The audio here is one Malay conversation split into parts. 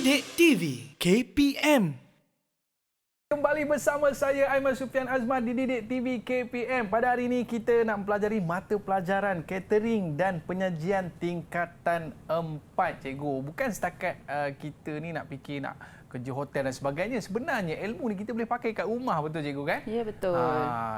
Didik TV KPM. Kembali bersama saya Aiman Sufian Azman di Didik TV KPM. Pada hari ini kita nak mempelajari mata pelajaran catering dan penyajian tingkatan 4, cikgu. Bukan setakat kita ni nak fikir nak kerja hotel dan sebagainya. Sebenarnya ilmu ni kita boleh pakai kat rumah, betul cikgu kan? Ya, betul.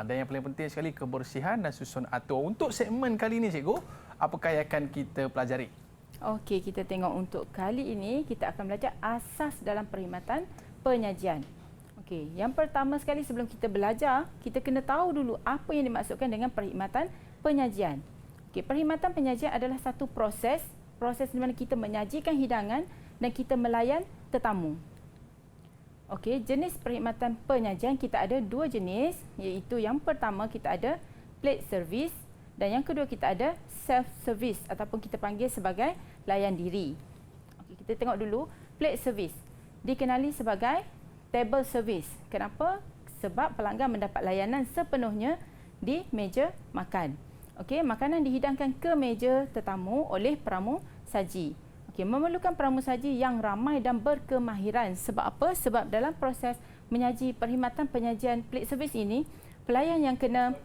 Dan yang paling penting sekali kebersihan dan susun atur. Untuk segmen kali ini cikgu, apakah yang akan kita pelajari? Okey, kita tengok untuk kali ini kita akan belajar asas dalam perkhidmatan penyajian. Okey, yang pertama sekali sebelum kita belajar, kita kena tahu dulu apa yang dimaksudkan dengan perkhidmatan penyajian. Okey, perkhidmatan penyajian adalah satu proses di mana kita menyajikan hidangan dan kita melayan tetamu. Okey, jenis perkhidmatan penyajian kita ada dua jenis, iaitu yang pertama kita ada plate service dan yang kedua kita ada self service ataupun kita panggil sebagai layan diri. Okey, kita tengok dulu plate service. Dikenali sebagai table service. Kenapa? Sebab pelanggan mendapat layanan sepenuhnya di meja makan. Okey, makanan dihidangkan ke meja tetamu oleh pramusaji. Okey, memerlukan pramusaji yang ramai dan berkemahiran. Sebab apa? Sebab dalam proses menyaji perkhidmatan penyajian plate service ini, pelayan yang kena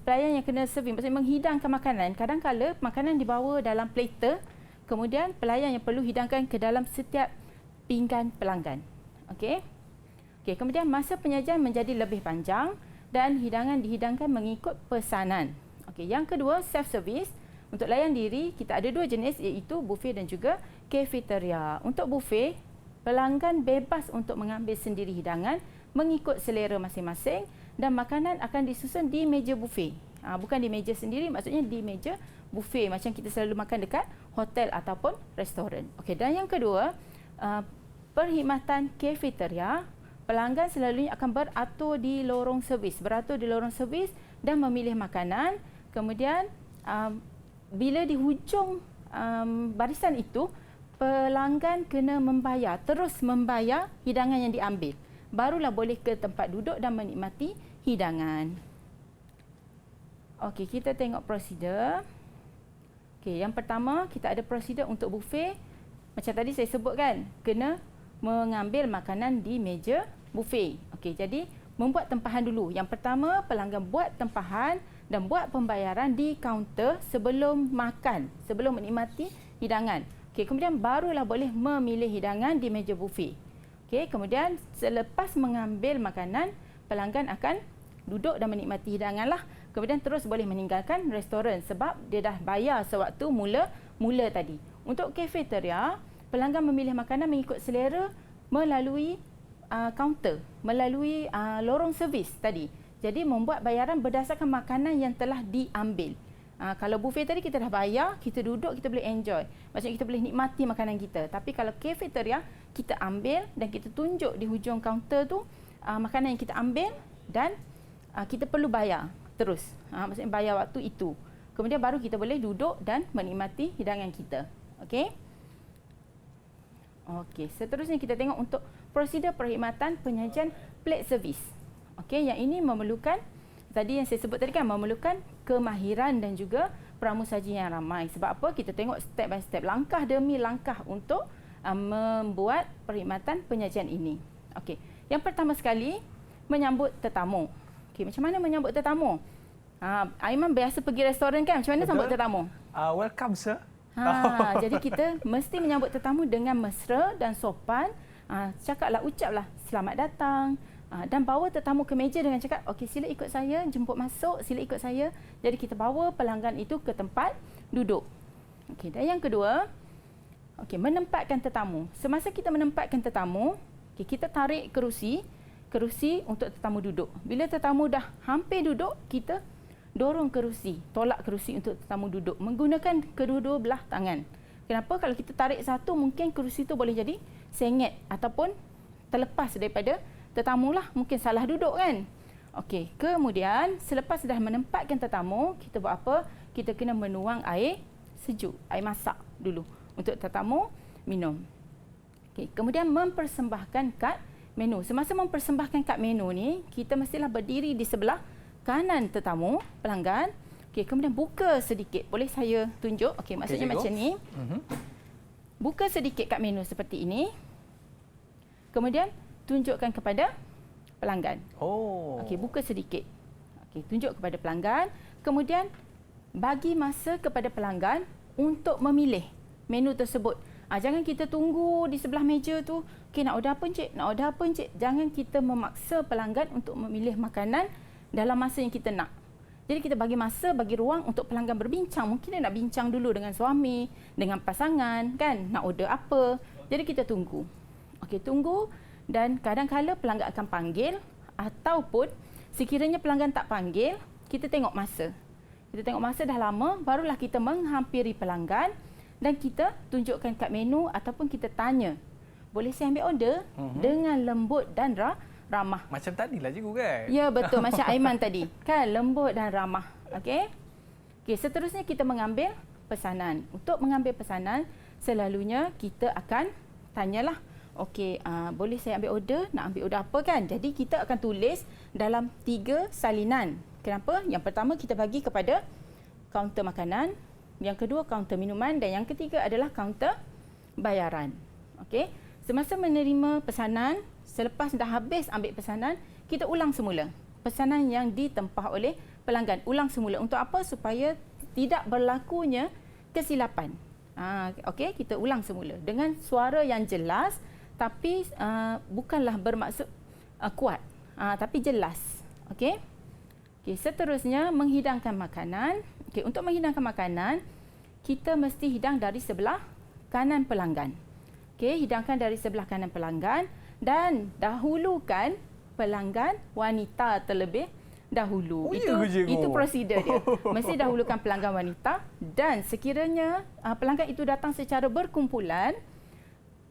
pelayan yang kena serving, maksudnya menghidangkan makanan. Kadang-kala makanan dibawa dalam plater, kemudian pelayan yang perlu hidangkan ke dalam setiap pinggan pelanggan. Okey. Okey, kemudian masa penyajian menjadi lebih panjang dan hidangan dihidangkan mengikut pesanan. Okey, yang kedua self service. Untuk layan diri kita ada dua jenis, iaitu buffet dan juga cafeteria. Untuk buffet, pelanggan bebas untuk mengambil sendiri hidangan mengikut selera masing-masing dan makanan akan disusun di meja buffet. Bukan di meja sendiri, maksudnya di meja buffet macam kita selalu makan dekat hotel ataupun restoran. Okey, dan yang kedua, perkhidmatan cafeteria, pelanggan selalunya akan beratur di lorong servis dan memilih makanan. Kemudian bila di hujung barisan itu, pelanggan kena terus membayar hidangan yang diambil. Barulah boleh ke tempat duduk dan menikmati hidangan. Okey, kita tengok prosedur. Okey, yang pertama kita ada prosedur untuk buffet. Macam tadi saya sebutkan, kena mengambil makanan di meja buffet. Okey, jadi membuat tempahan dulu. Yang pertama, pelanggan buat tempahan dan buat pembayaran di kaunter sebelum makan, sebelum menikmati hidangan. Okey, kemudian barulah boleh memilih hidangan di meja buffet. Okey, kemudian selepas mengambil makanan, pelanggan akan duduk dan menikmati hidangan lah. Kemudian terus boleh meninggalkan restoran sebab dia dah bayar sewaktu mula tadi. Untuk cafeteria, pelanggan memilih makanan mengikut selera melalui kaunter, melalui lorong servis tadi. Jadi membuat bayaran berdasarkan makanan yang telah diambil. Kalau buffet tadi kita dah bayar, kita duduk, kita boleh enjoy. Maksudnya kita boleh nikmati makanan kita. Tapi kalau cafeteria, kita ambil dan kita tunjuk di hujung kaunter tu makanan yang kita ambil dan kita perlu bayar terus. Maksudnya bayar waktu itu. Kemudian baru kita boleh duduk dan menikmati hidangan kita. Okey? Okey, seterusnya kita tengok untuk prosedur perkhidmatan penyajian plate service. Okey, yang ini memerlukan, tadi yang saya sebut tadi kan, memerlukan kemahiran dan juga pramusaji yang ramai. Sebab apa? Kita tengok step by step, langkah demi langkah untuk membuat perkhidmatan penyajian ini. Okey, yang pertama sekali menyambut tetamu. Okey, macam mana menyambut tetamu? Aiman biasa pergi restoran kan, macam mana sambut tetamu? Welcome sir. Jadi kita mesti menyambut tetamu dengan mesra dan sopan. Ucaplah selamat datang. Dan bawa tetamu ke meja dengan cakap, okey, sila ikut saya, jemput masuk, sila ikut saya. Jadi kita bawa pelanggan itu ke tempat duduk. Okey, dan yang kedua, okey, menempatkan tetamu. Semasa kita menempatkan tetamu, okey, kita tarik kerusi untuk tetamu duduk. Bila tetamu dah hampir duduk, kita dorong kerusi, tolak kerusi untuk tetamu duduk menggunakan kedua-dua belah tangan. Kenapa? Kalau kita tarik satu, mungkin kerusi itu boleh jadi sengit ataupun terlepas daripada tetamu lah, mungkin salah duduk kan. Okey, kemudian selepas dah menempatkan tetamu, kita buat apa? Kita kena menuang air sejuk, air masak dulu untuk tetamu minum. Okey, kemudian mempersembahkan kad menu. Semasa mempersembahkan kad menu ni, kita mestilah berdiri di sebelah kanan tetamu, pelanggan. Okey, kemudian buka sedikit. Boleh saya tunjuk? Okey, maksudnya macam ni. buka sedikit kad menu seperti ini. Kemudian tunjukkan kepada pelanggan. Oh. Okey, buka sedikit. Okey, tunjuk kepada pelanggan. Kemudian bagi masa kepada pelanggan untuk memilih menu tersebut. Jangan kita tunggu di sebelah meja tu. Okey, nak order apa encik? Nak order apa encik? Jangan kita memaksa pelanggan untuk memilih makanan dalam masa yang kita nak. Jadi kita bagi masa, bagi ruang untuk pelanggan berbincang. Mungkin dia nak bincang dulu dengan suami, dengan pasangan, kan? Nak order apa. Jadi kita tunggu. Okey, tunggu dan kadang-kala pelanggan akan panggil ataupun sekiranya pelanggan tak panggil, kita tengok masa. Kita tengok masa dah lama, barulah kita menghampiri pelanggan dan kita tunjukkan kad menu ataupun kita tanya, boleh saya ambil order dengan lembut dan ramah. Macam tadilah cikgu kan? Ya, betul. Macam Aiman tadi. Kan, lembut dan ramah. Okey. Okey, seterusnya kita mengambil pesanan. Untuk mengambil pesanan, selalunya kita akan tanyalah, okey, boleh saya ambil order? Nak ambil order apa kan? Jadi kita akan tulis dalam 3 salinan. Kenapa? Yang pertama kita bagi kepada kaunter makanan, yang kedua kaunter minuman dan yang ketiga adalah kaunter bayaran. Okey. Semasa menerima pesanan, selepas dah habis ambil pesanan, kita ulang semula pesanan yang ditempah oleh pelanggan. Ulang semula untuk apa? Supaya tidak berlakunya kesilapan. Okey, kita ulang semula dengan suara yang jelas tapi bukanlah bermaksud kuat, tapi jelas. Okey. Okey, seterusnya menghidangkan makanan. Okey, untuk menghidangkan makanan, kita mesti hidang dari sebelah kanan pelanggan. Okey, hidangkan dari sebelah kanan pelanggan dan dahulukan pelanggan wanita terlebih dahulu. Itu prosedur dia. Mesti dahulukan pelanggan wanita dan sekiranya pelanggan itu datang secara berkumpulan,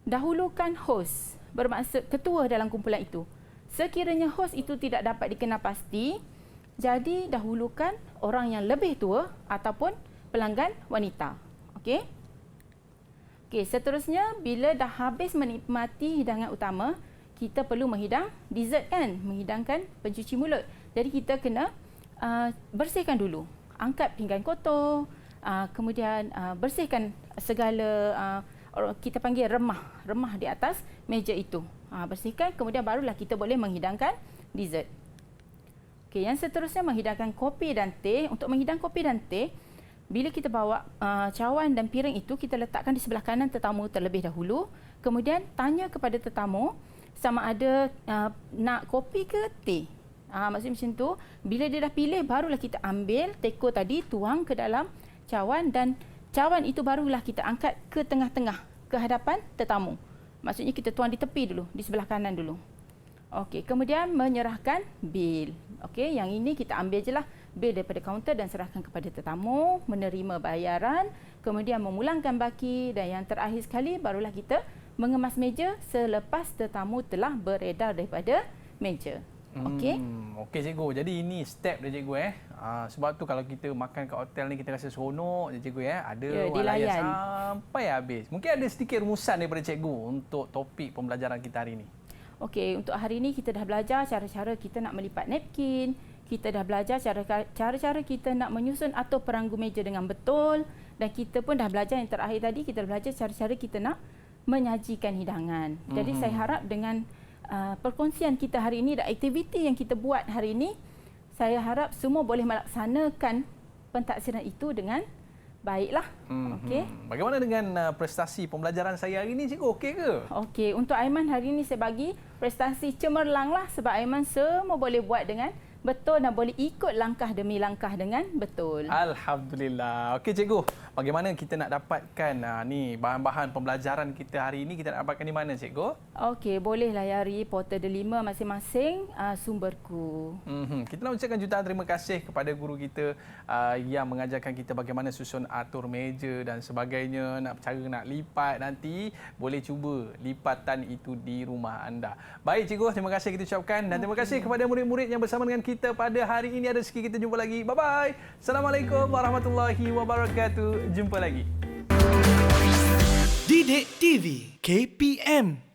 dahulukan hos, bermaksud ketua dalam kumpulan itu. Sekiranya hos itu tidak dapat dikenal pasti, jadi dahulukan orang yang lebih tua ataupun pelanggan wanita. Okey. Okey, seterusnya bila dah habis menikmati hidangan utama, kita perlu menghidang dessert kan, menghidangkan pencuci mulut. Jadi kita kena bersihkan dulu. Angkat pinggan kotor, kemudian bersihkan segala kita panggil remah di atas meja itu. Bersihkan, kemudian barulah kita boleh menghidangkan dessert. Okey, yang seterusnya menghidangkan kopi dan teh. Untuk menghidang kopi dan teh, bila kita bawa cawan dan piring itu, kita letakkan di sebelah kanan tetamu terlebih dahulu. Kemudian tanya kepada tetamu sama ada nak kopi ke teh. Maksudnya macam tu. Bila dia dah pilih, barulah kita ambil teko tadi, tuang ke dalam cawan dan cawan itu barulah kita angkat ke tengah-tengah, ke hadapan tetamu. Maksudnya kita tuang di tepi dulu, di sebelah kanan dulu. Okey, kemudian menyerahkan bil. Okey, yang ini kita ambil je lah bil daripada kaunter dan serahkan kepada tetamu, menerima bayaran, kemudian memulangkan baki dan yang terakhir sekali barulah kita mengemas meja selepas tetamu telah beredar daripada meja. Okey. Okey cikgu. Jadi ini step dia cikgu sebab tu kalau kita makan kat hotel ni kita rasa seronok je cikgu Ada orang layan sampai habis. Mungkin ada sedikit rumusan daripada cikgu untuk topik pembelajaran kita hari ini. Okey, untuk hari ini kita dah belajar cara-cara kita nak melipat napkin, kita dah belajar cara-cara kita nak menyusun atau peranggu meja dengan betul dan kita pun dah belajar yang terakhir tadi, kita dah belajar cara-cara kita nak menyajikan hidangan. Jadi saya harap dengan perkongsian kita hari ini dan aktiviti yang kita buat hari ini, saya harap semua boleh melaksanakan pentaksiran itu dengan baiklah. Okey. Bagaimana dengan prestasi pembelajaran saya hari ini cikgu? Okey ke? Okey, untuk Aiman hari ini saya bagi prestasi cemerlang lah sebab Aiman semua boleh buat dengan betul dan boleh ikut langkah demi langkah dengan betul. Alhamdulillah. Okey cikgu, bagaimana kita nak dapatkan ni bahan-bahan pembelajaran kita hari ini, kita nak dapatkan di mana cikgu? Okey, boleh layari portal Delima masing-masing sumberku. Kita nak ucapkan jutaan terima kasih kepada guru kita yang mengajarkan kita bagaimana susun atur meja dan sebagainya, cara nak lipat nanti boleh cuba lipatan itu di rumah anda. Baik cikgu, terima kasih kita ucapkan dan terima kasih kepada murid-murid yang bersama dengan kita pada hari ini. Ada rezeki kita jumpa lagi. Bye-bye. Assalamualaikum warahmatullahi wabarakatuh. Jumpa lagi. Didik TV KPM